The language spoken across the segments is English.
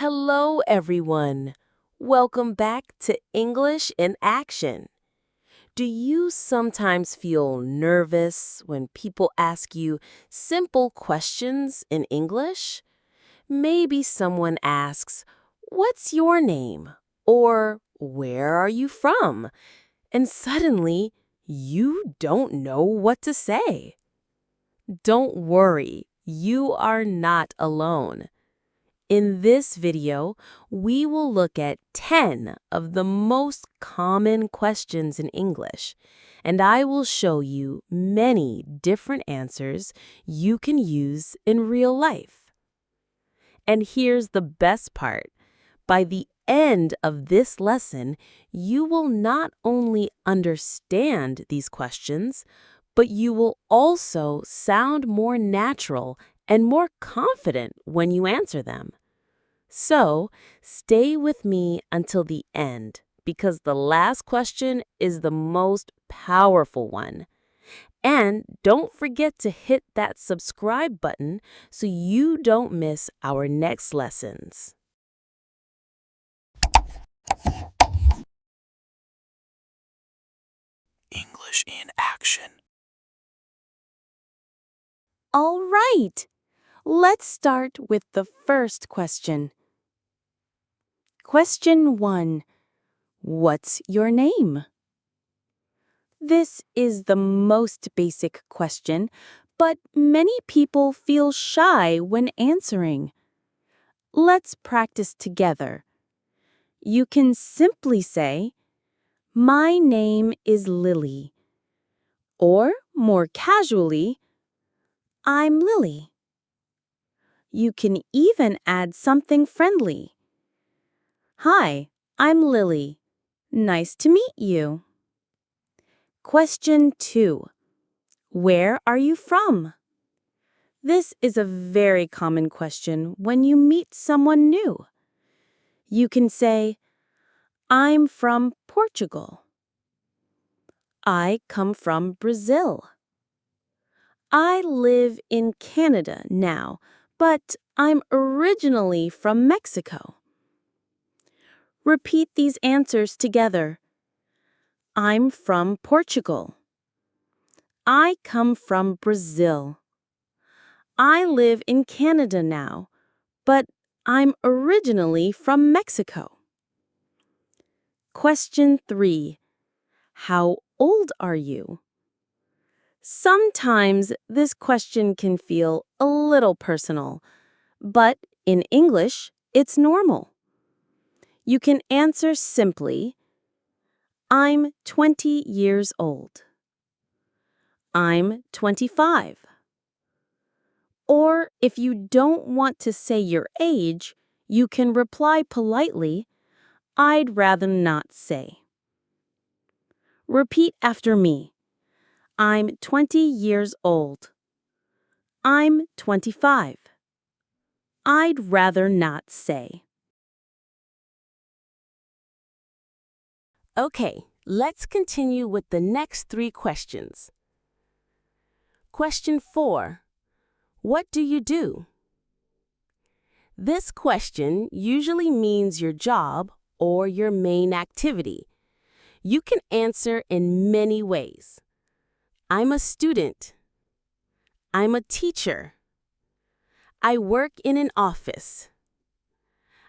Hello, everyone. Welcome back to English in Action. Do you sometimes feel nervous when people ask you simple questions in English? Maybe someone asks, "What's your name?" or "Where are you from?" And suddenly, you don't know what to say. Don't worry, you are not alone. In this video, we will look at 10 of the most common questions in English, and I will show you many different answers you can use in real life. And here's the best part. By the end of this lesson, you will not only understand these questions, but you will also sound more natural and more confident when you answer them. So, stay with me until the end because the last question is the most powerful one. And don't forget to hit that subscribe button so you don't miss our next lessons. English in action. All right, let's start with the first question. Question 1. What's your name? This is the most basic question, but many people feel shy when answering. Let's practice together. You can simply say, "My name is Lily," or more casually, "I'm Lily." You can even add something friendly. "Hi, I'm Lily. Nice to meet you." Question 2. Where are you from? This is a very common question when you meet someone new. You can say, "I'm from Portugal." "I come from Brazil." "I live in Canada now, but I'm originally from Mexico." Repeat these answers together. I'm from Portugal. I come from Brazil. I live in Canada now, but I'm originally from Mexico. Question 3. How old are you? Sometimes this question can feel a little personal, but in English, it's normal. You can answer simply, "I'm 20 years old." "I'm 25." Or if you don't want to say your age, you can reply politely, "I'd rather not say." Repeat after me. I'm 20 years old. I'm 25. I'd rather not say. Okay, let's continue with the next 3 questions. Question 4. What do you do? This question usually means your job or your main activity. You can answer in many ways. I'm a student. I'm a teacher. I work in an office.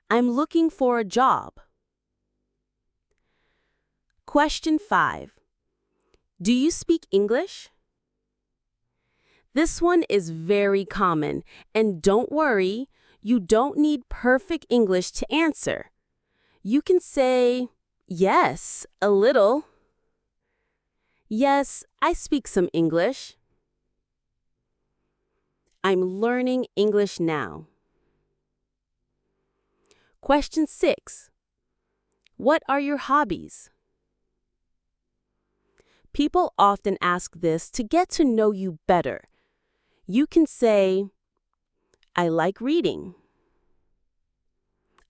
I'm looking for a job. Question 5. Do you speak English? This one is very common, and don't worry, you don't need perfect English to answer. You can say, "Yes, a little." "Yes, I speak some English." "I'm learning English now." Question 6. What are your hobbies? People often ask this to get to know you better. You can say, "I like reading."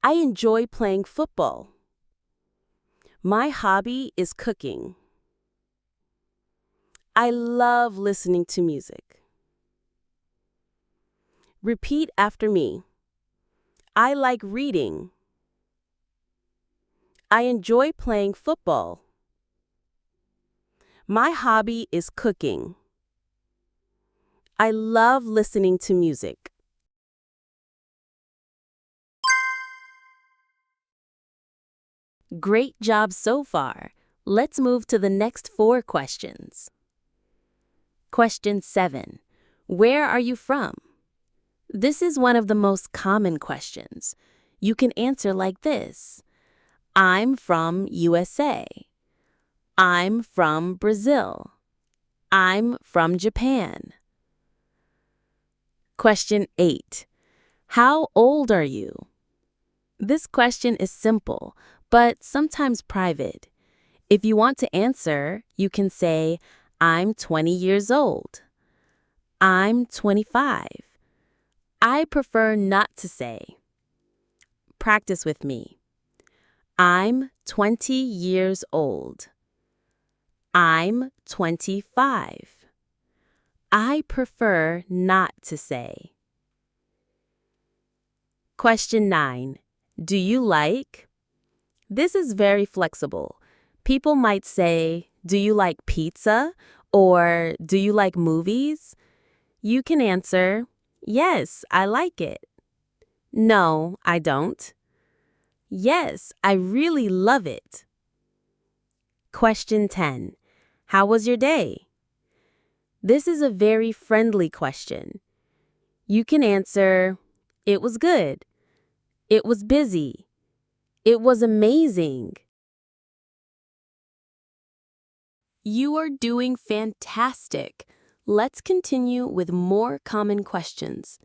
"I enjoy playing football." "My hobby is cooking." "I love listening to music." Repeat after me. I like reading. I enjoy playing football. My hobby is cooking. I love listening to music. Great job so far. Let's move to the next 4 questions. Question 7. Where are you from? This is one of the most common questions. You can answer like this. I'm from USA. I'm from Brazil. I'm from Japan. Question 8. How old are you? This question is simple, but sometimes private. If you want to answer, you can say, I'm 20 years old. I'm 25. I prefer not to say. Practice with me. I'm 20 years old. I'm 25. I prefer not to say. Question 9. Do you like? This is very flexible. People might say, do you like pizza? Or do you like movies? You can answer, yes, I like it. No, I don't. Yes, I really love it. Question 10. How was your day? This is a very friendly question. You can answer, it was good. It was busy. It was amazing. You are doing fantastic. Let's continue with more common questions.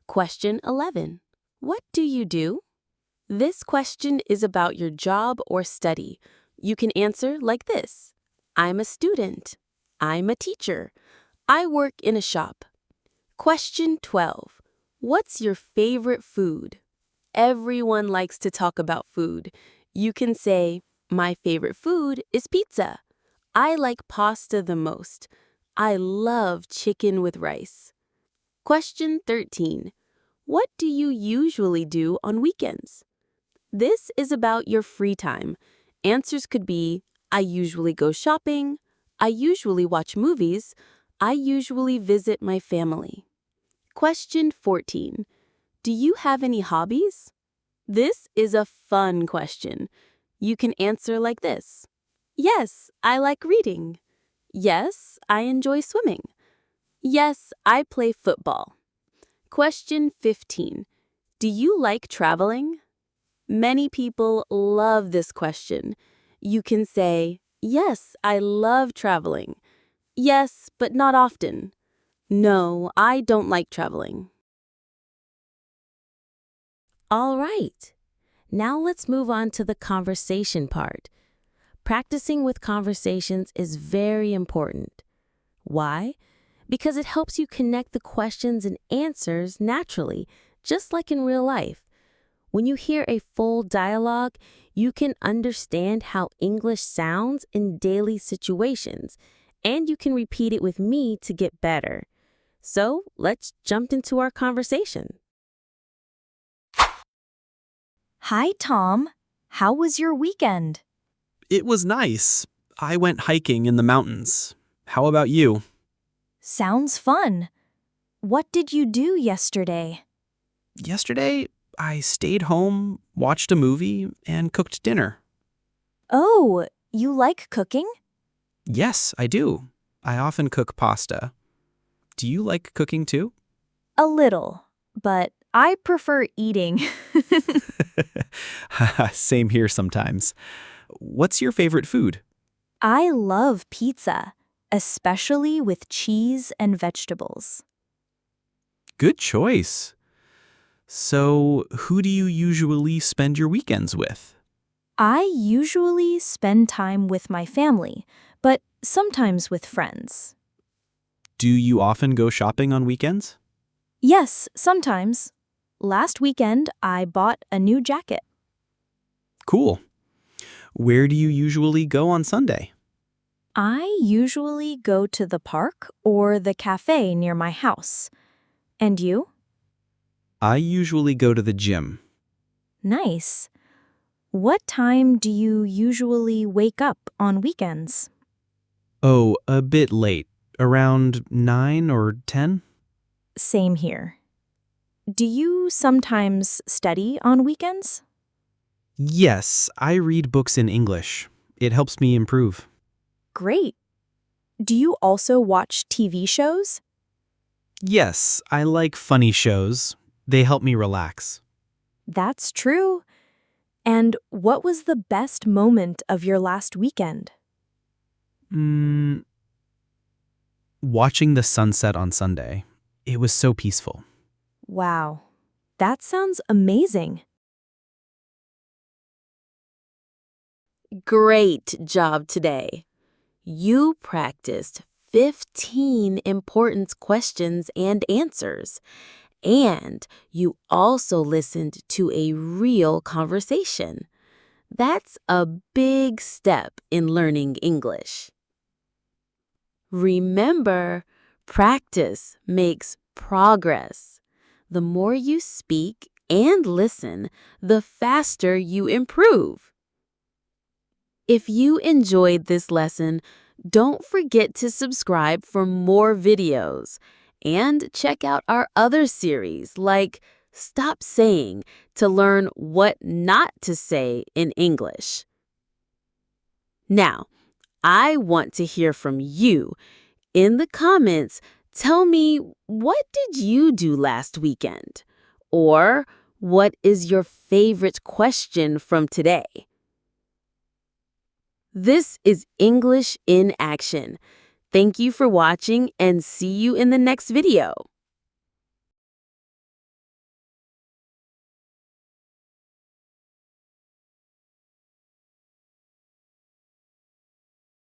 Question 11. What do you do? This question is about your job or study. You can answer like this. I'm a student. I'm a teacher. I work in a shop. Question 12. What's your favorite food? Everyone likes to talk about food. You can say, my favorite food is pizza. I like pasta the most. I love chicken with rice. Question 13. What do you usually do on weekends? This is about your free time. Answers could be, I usually go shopping. I usually watch movies. I usually visit my family. Question 14. Do you have any hobbies? This is a fun question. You can answer like this. Yes, I like reading. Yes, I enjoy swimming. Yes, I play football. Question 15. Do you like traveling? Many people love this question. You can say, yes, I love traveling. Yes, but not often. No, I don't like traveling. All right. Now let's move on to the conversation part. Practicing with conversations is very important. Why? Because it helps you connect the questions and answers naturally, just like in real life. When you hear a full dialogue, you can understand how English sounds in daily situations, and you can repeat it with me to get better. So let's jump into our conversation. Hi, Tom. How was your weekend? It was nice. I went hiking in the mountains. How about you? Sounds fun. What did you do yesterday? Yesterday, I stayed home, watched a movie, and cooked dinner. Oh, you like cooking? Yes, I do. I often cook pasta. Do you like cooking too? A little, but I prefer eating. Same here sometimes. What's your favorite food? I love pizza, especially with cheese and vegetables. Good choice. So, who do you usually spend your weekends with? I usually spend time with my family, but sometimes with friends. Do you often go shopping on weekends? Yes, sometimes. Last weekend, I bought a new jacket. Cool. Where do you usually go on Sunday? I usually go to the park or the cafe near my house. And you? I usually go to the gym. Nice. What time do you usually wake up on weekends? Oh, a bit late. Around 9 or 10? Same here. Do you sometimes study on weekends? Yes, I read books in English. It helps me improve. Great. Do you also watch TV shows? Yes, I like funny shows. They help me relax. That's true. And what was the best moment of your last weekend? Mm, watching the sunset on Sunday. It was so peaceful. Wow, that sounds amazing. Great job today. You practiced 15 important questions and answers, and you also listened to a real conversation. That's a big step in learning English. Remember, practice makes progress. The more you speak and listen, the faster you improve. If you enjoyed this lesson, don't forget to subscribe for more videos and check out our other series like Stop Saying to learn what not to say in English. Now, I want to hear from you. In the comments, tell me, what did you do last weekend? Or what is your favorite question from today? This is English in Action. Thank you for watching and see you in the next video.